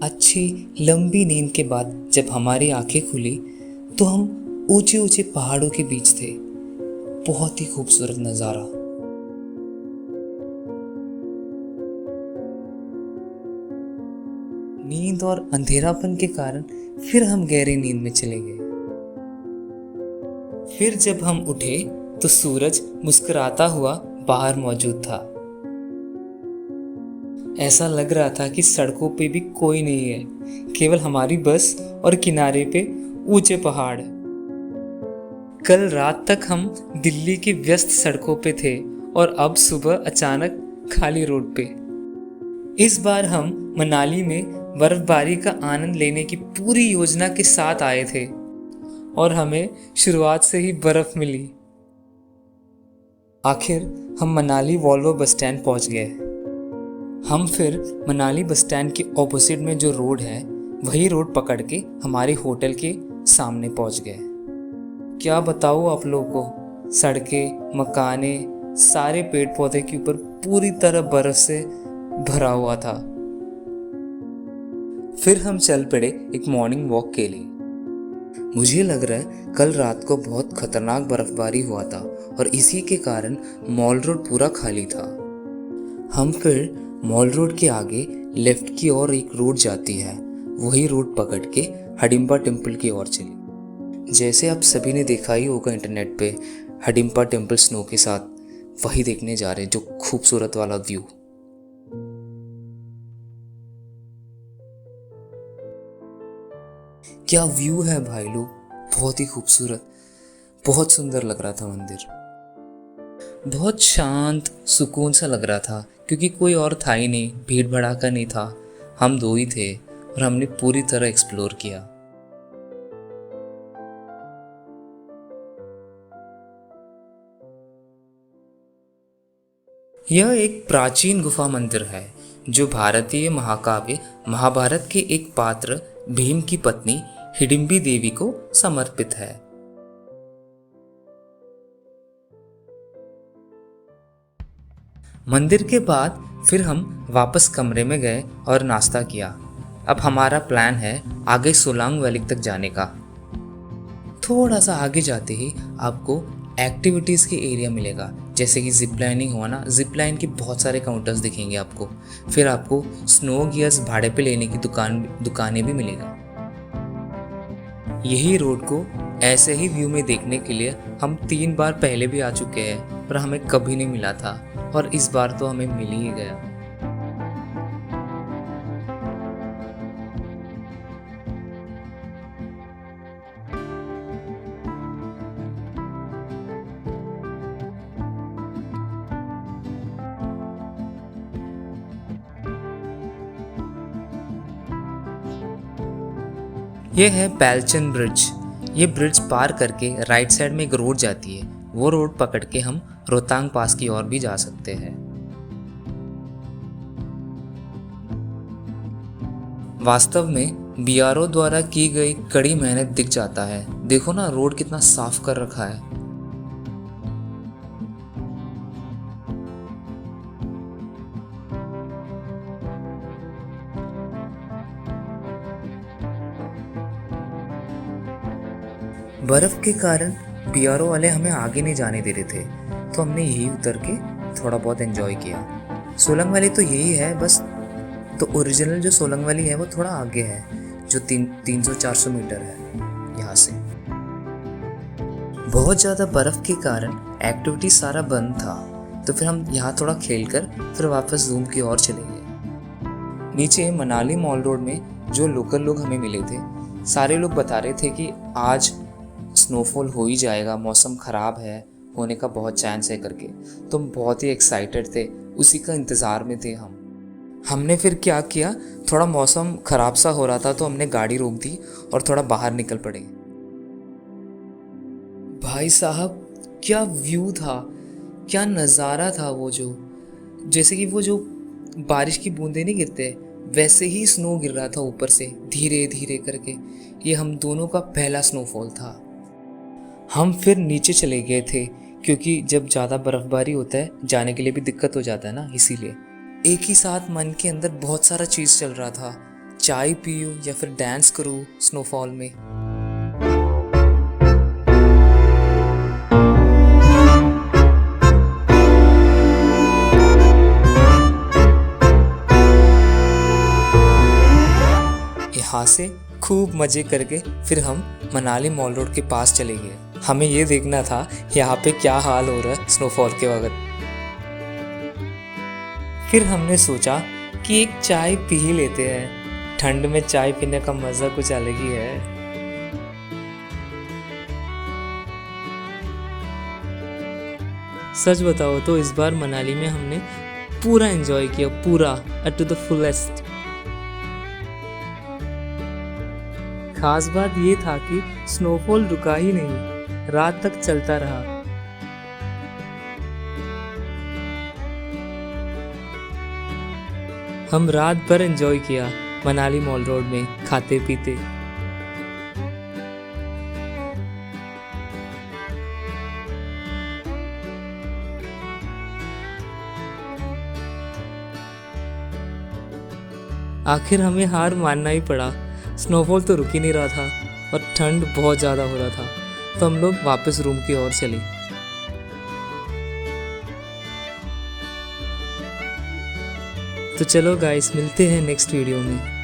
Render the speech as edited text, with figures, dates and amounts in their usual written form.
अच्छी लंबी नींद के बाद जब हमारी आंखें खुली तो हम ऊंचे ऊंचे पहाड़ों के बीच थे। बहुत ही खूबसूरत नज़ारा। नींद और अंधेरापन के कारण फिर हम गहरी नींद में चले गए। फिर जब हम उठे तो सूरज मुस्कुराता हुआ बाहर मौजूद था। ऐसा लग रहा था कि सड़कों पे भी कोई नहीं है, केवल हमारी बस और किनारे पे ऊंचे पहाड़। कल रात तक हम दिल्ली की व्यस्त सड़कों पे थे और अब सुबह अचानक खाली रोड पे। इस बार हम मनाली में बर्फबारी का आनंद लेने की पूरी योजना के साथ आए थे और हमें शुरुआत से ही बर्फ मिली। आखिर हम मनाली वॉल्वो बस स्टैंड पहुंच गए। हम फिर मनाली बस स्टैंड के ऑपोजिट में जो रोड है वही रोड पकड़ के हमारे होटल के सामने पहुंच गए। क्या बताऊँ आप लोगों को, सड़कें, मकाने, सारे पेड़ पौधे के ऊपर पूरी तरह बर्फ से भरा हुआ था। फिर हम चल पड़े एक मॉर्निंग वॉक के लिए। मुझे लग रहा है कल रात को बहुत खतरनाक बर्फबारी हुआ था और इसी के कारण मॉल रोड पूरा खाली था। हम फिर मॉल रोड के आगे लेफ्ट की ओर एक रोड जाती है, वही रोड पकड़ के हडिम्बा टेम्पल की ओर चले। जैसे आप सभी ने देखा ही होगा इंटरनेट पे, हडिम्बा टेम्पल स्नो के साथ, वही देखने जा रहे हैं, जो खूबसूरत वाला व्यू। क्या व्यू है भाई लोग, बहुत ही खूबसूरत, बहुत सुंदर लग रहा था मंदिर। बहुत शांत सुकून सा लग रहा था क्योंकि कोई और था ही नहीं, भीड़ भड़ाका नहीं था, हम दो ही थे और हमने पूरी तरह एक्सप्लोर किया। यह एक प्राचीन गुफा मंदिर है जो भारतीय महाकाव्य महाभारत के एक पात्र भीम की पत्नी हिडिंबी देवी को समर्पित है। मंदिर के बाद फिर हम वापस कमरे में गए और नाश्ता किया। अब हमारा प्लान है आगे सोलांग वैली तक जाने का। थोड़ा सा आगे जाते ही आपको एक्टिविटीज़ के एरिया मिलेगा, जैसे कि जिप लाइनिंग हुआ ना, जिप लाइन के बहुत सारे काउंटर्स दिखेंगे आपको। फिर आपको स्नो गियर्स भाड़े पे लेने की दुकानें भी मिलेगा। यही रोड को ऐसे ही व्यू में देखने के लिए हम 3 बार पहले भी आ चुके हैं पर हमें कभी नहीं मिला था, और इस बार तो हमें मिल ही गया। ये है पैलचन ब्रिज। ये ब्रिज पार करके राइट साइड में एक रोड जाती है, वो रोड पकड़ के हम रोहतांग पास की ओर भी जा सकते हैं। वास्तव में बीआरओ द्वारा की गई कड़ी मेहनत दिख जाता है। देखो ना, रोड कितना साफ कर रखा है। बर्फ के कारण बीआरओ वाले हमें आगे नहीं जाने दे रहे थे, तो हमने यही उतर के थोड़ा बहुत एंजॉय किया। सोलंग वैली तो यही है बस, तो ओरिजिनल जो सोलंग वैली है वो थोड़ा आगे है, जो 300-400 मीटर है यहाँ से। बहुत ज़्यादा बर्फ़ के कारण एक्टिविटी सारा बंद था, तो फिर हम यहाँ थोड़ा खेल कर फिर वापस जूम की ओर चले गए। नीचे मनाली मॉल रोड में जो लोकल लोग हमें मिले थे, सारे लोग बता रहे थे कि आज स्नोफॉल हो ही जाएगा, मौसम ख़राब है, होने का बहुत चांस है करके। तो हम बहुत ही एक्साइटेड थे, उसी का इंतज़ार में थे हमने फिर क्या किया, थोड़ा मौसम ख़राब सा हो रहा था तो हमने गाड़ी रोक दी और थोड़ा बाहर निकल पड़े। भाई साहब, क्या व्यू था, क्या नज़ारा था वो, जो जैसे कि वो जो बारिश की बूंदें नहीं गिरते, वैसे ही स्नो गिर रहा था ऊपर से धीरे धीरे करके। ये हम दोनों का पहला स्नोफॉल था। हम फिर नीचे चले गए थे क्योंकि जब ज़्यादा बर्फ़बारी होता है जाने के लिए भी दिक्कत हो जाता है ना, इसीलिए। एक ही साथ मन के अंदर बहुत सारा चीज़ चल रहा था, चाय पीऊँ या फिर डांस करूँ स्नोफॉल में। यहाँ से खूब मज़े करके फिर हम मनाली मॉल रोड के पास चले गए। हमें ये देखना था यहाँ पे क्या हाल हो रहा है स्नोफॉल के वक्त। फिर हमने सोचा कि एक चाय पी ही लेते हैं, ठंड में चाय पीने का मज़ा कुछ अलग ही है। सच बताओ तो इस बार मनाली में हमने पूरा एंजॉय किया, पूरा टू द फुलेस्ट। खास बात ये था कि स्नोफॉल रुका ही नहीं, रात तक चलता रहा। हम रात भर एंजॉय किया मनाली मॉल रोड में, खाते पीते। आखिर हमें हार मानना ही पड़ा, स्नोफॉल तो रुक ही नहीं रहा था और ठंड बहुत ज़्यादा हो रहा था, तो हम लोग वापस रूम की ओर चले। तो चलो गाइस, मिलते हैं नेक्स्ट वीडियो में।